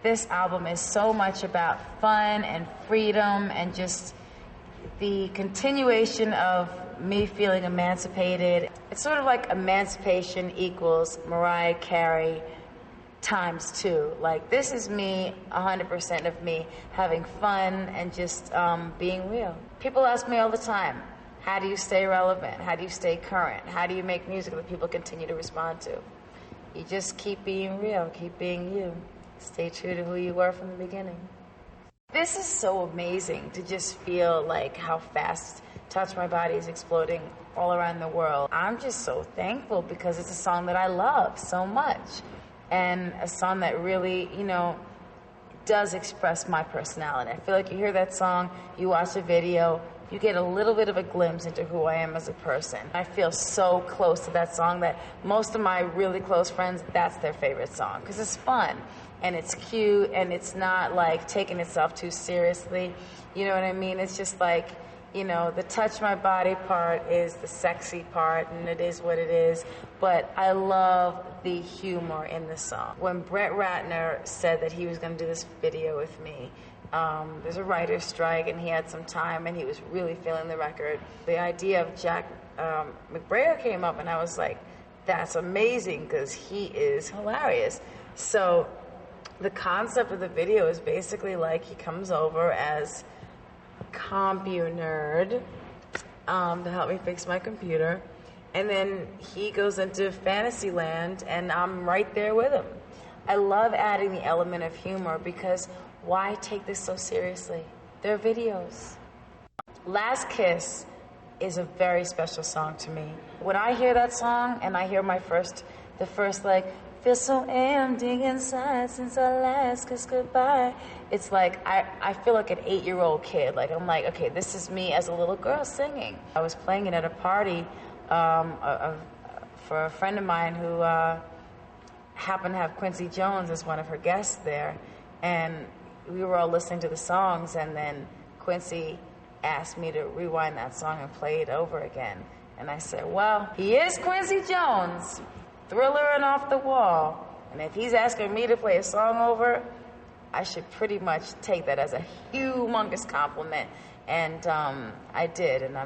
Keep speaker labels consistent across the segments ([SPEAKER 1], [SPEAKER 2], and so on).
[SPEAKER 1] this album is so much about fun and freedom and just the continuation of me feeling emancipated. It's sort of like emancipation equals Mariah Carey times 2. Like, this is me, 100% of me, having fun and just being real. People ask me all the time, how do you stay relevant? How do you stay current? How do you make music that people continue to respond to? You just keep being real, keep being you. Stay true to who you were from the beginning. This is so amazing to just feel like how fast Touch My Body is exploding all around the world. I'm just so thankful because it's a song that I love so much. And a song that really, you know, does express my personality. I feel like you hear that song, you watch a video, you get a little bit of a glimpse into who I am as a person. I feel so close to that song that most of my really close friends, that's their favorite song, because it's fun, and it's cute, and it's not like taking itself too seriously. You know what I mean? It's just like, you know, the Touch My Body part is the sexy part, and it is what it is, but I love the humor in the song. When Brett Ratner said that he was going to do this video with me, there's a writer's strike, and he had some time, and he was really feeling the record. The idea of Jack McBrayer came up, and I was like, that's amazing, because he is hilarious. So the concept of the video is basically like he comes over as CompuNerd to help me fix my computer, and then he goes into Fantasyland, and I'm right there with him. I love adding the element of humor because why take this so seriously? They're videos. Last Kiss is a very special song to me. When I hear that song and I hear the first like, feel so empty inside since our last kiss goodbye. It's like, I feel like an 8-year-old kid. Like, I'm like, okay, this is me as a little girl singing. I was playing it at a party for a friend of mine who happened to have Quincy Jones as one of her guests there. And we were all listening to the songs, and then Quincy asked me to rewind that song and play it over again. And I said, well, he is Quincy Jones, Thriller and Off the Wall. And if he's asking me to play a song over, I should pretty much take that as a humongous compliment. And I did, and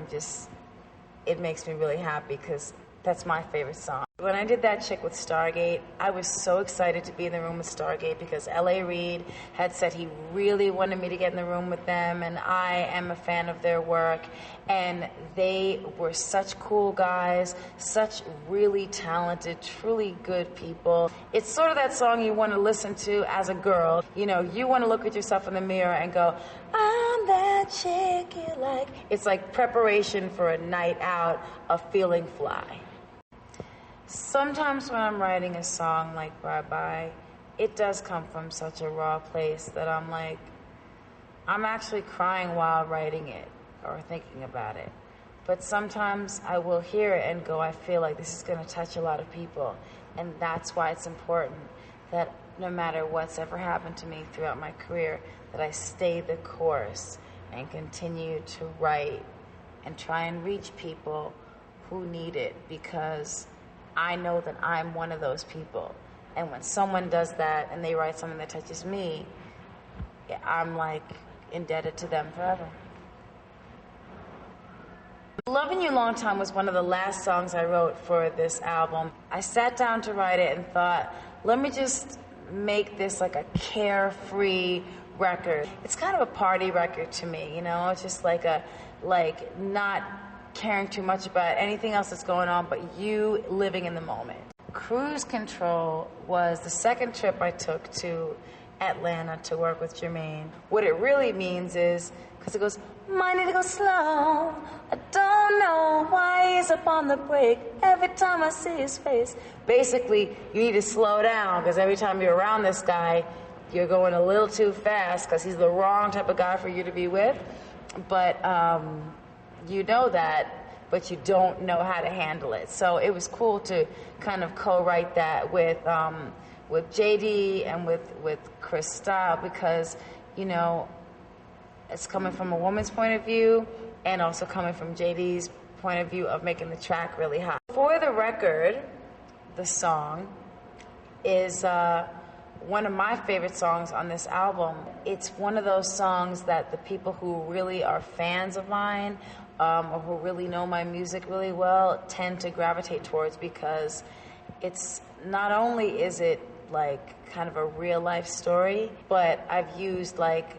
[SPEAKER 1] it makes me really happy because that's my favorite song. When I did that chick with Stargate, I was so excited to be in the room with Stargate because L.A. Reid had said he really wanted me to get in the room with them, and I am a fan of their work. And they were such cool guys, such really talented, truly good people. It's sort of that song you want to listen to as a girl. You know, you want to look at yourself in the mirror and go, I'm that chick you like. It's like preparation for a night out of feeling fly. Sometimes when I'm writing a song like Bye Bye, it does come from such a raw place that I'm like, I'm actually crying while writing it or thinking about it. But sometimes I will hear it and go, I feel like this is going to touch a lot of people. And that's why it's important that no matter what's ever happened to me throughout my career, that I stay the course and continue to write and try and reach people who need it, because I know that I'm one of those people. And when someone does that and they write something that touches me, I'm like indebted to them forever. Loving You Long Time was one of the last songs I wrote for this album. I sat down to write it and thought, let me just make this like a carefree record. It's kind of a party record to me, you know? It's just like not caring too much about anything else that's going on, but you living in the moment. Cruise Control was the second trip I took to Atlanta to work with Jermaine. What it really means is, because it goes, might need to go slow, I don't know why he's up on the brake every time I see his face. Basically, you need to slow down, because every time you're around this guy, you're going a little too fast, because he's the wrong type of guy for you to be with. But you know that, but you don't know how to handle it. So it was cool to kind of co-write that with JD and with Chris Style, because, you know, it's coming from a woman's point of view and also coming from JD's point of view of making the track really hot. For the record, the song is one of my favorite songs on this album. It's one of those songs that the people who really are fans of mine or who really know my music really well tend to gravitate towards, because it's not only is it like kind of a real life story, but I've used like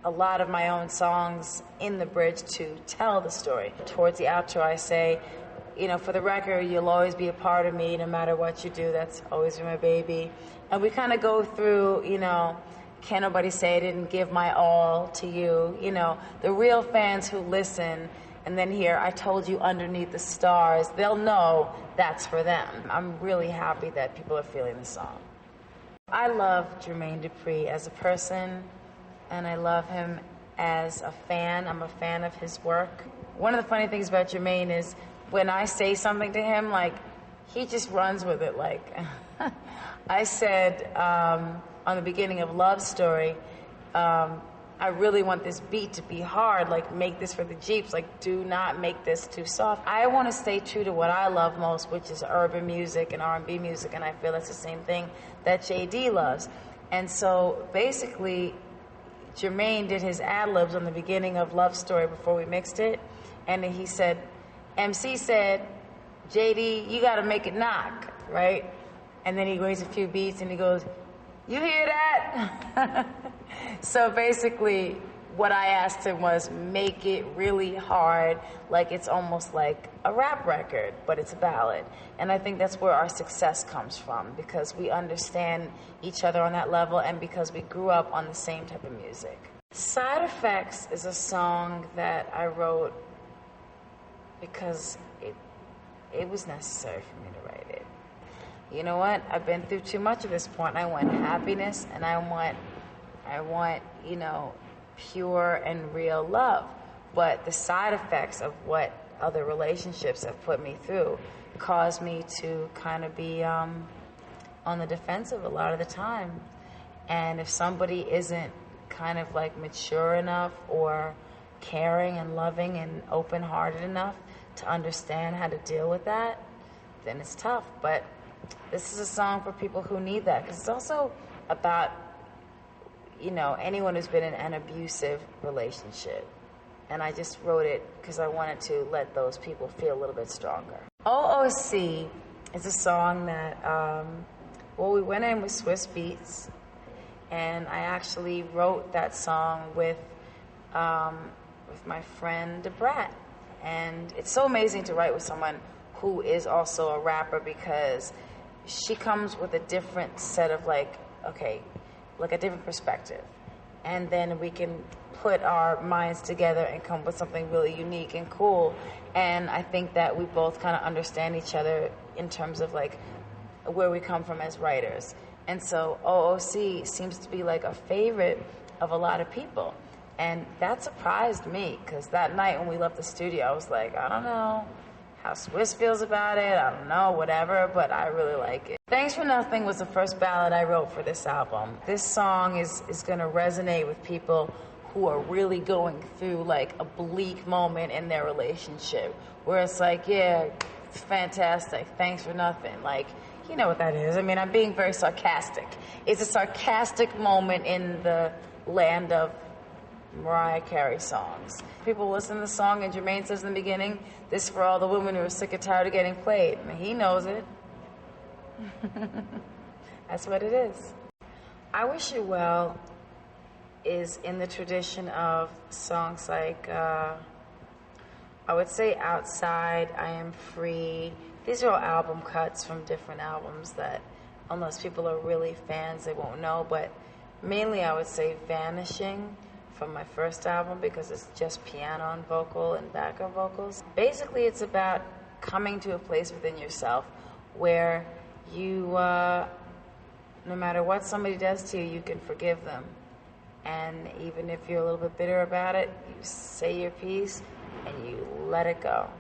[SPEAKER 1] a lot of my own songs in the bridge to tell the story. Towards the outro I say, you know, for the record, you'll always be a part of me no matter what you do. That's always my baby. And we kind of go through, you know, can't nobody say I didn't give my all to you. You know, the real fans who listen and then hear I told you underneath the stars, they'll know that's for them. I'm really happy that people are feeling the song. I love Jermaine Dupri as a person, and I love him as a fan. I'm a fan of his work. One of the funny things about Jermaine is when I say something to him, like, he just runs with it. Like, I said on the beginning of Love Story, I really want this beat to be hard, like, make this for the Jeeps, like, do not make this too soft. I want to stay true to what I love most, which is urban music and R&B music, and I feel that's the same thing that JD loves. And so, basically, Jermaine did his ad-libs on the beginning of Love Story before we mixed it, and he said, MC said, JD, you gotta make it knock, right? And then he raised a few beats and he goes, you hear that? So basically, what I asked him was make it really hard, like it's almost like a rap record, but it's a ballad. And I think that's where our success comes from, because we understand each other on that level and because we grew up on the same type of music. Side Effects is a song that I wrote because it was necessary for me to write it. You know what? I've been through too much at this point. I want happiness, and I want, you know, pure and real love. But the side effects of what other relationships have put me through caused me to kind of be on the defensive a lot of the time. And if somebody isn't kind of like mature enough or caring and loving and open-hearted enough to understand how to deal with that, then it's tough. But this is a song for people who need that, because it's also about, you know, anyone who's been in an abusive relationship. And I just wrote it because I wanted to let those people feel a little bit stronger. OOC is a song that, well, we went in with Swiss Beats, and I actually wrote that song with my friend Debrat. And it's so amazing to write with someone who is also a rapper, because she comes with a different set of like a different perspective. And then we can put our minds together and come up with something really unique and cool. And I think that we both kind of understand each other in terms of like where we come from as writers. And so OOC seems to be like a favorite of a lot of people. And that surprised me, because that night when we left the studio, I was like, I don't know how Swiss feels about it, I don't know, whatever, but I really like it. Thanks for Nothing was the first ballad I wrote for this album. This song is going to resonate with people who are really going through like a bleak moment in their relationship, where it's like, yeah, it's fantastic, thanks for nothing. Like, you know what that is. I mean, I'm being very sarcastic. It's a sarcastic moment in the land of MariahCarey songs. People listen to the song and Jermaine says in the beginning, this is for all the women who are sick and tired of getting played. I mean, he knows it. That's what it is. I Wish You Well is in the tradition of songs like, I would say Outside, I Am Free. These are all album cuts from different albums that, unless people are really fans, they won't know. But mainly I would say Vanishing from my first album, because it's just piano and vocal and backup vocals. Basically, it's about coming to a place within yourself where you, no matter what somebody does to you, you can forgive them. And even if you're a little bit bitter about it, you say your piece and you let it go.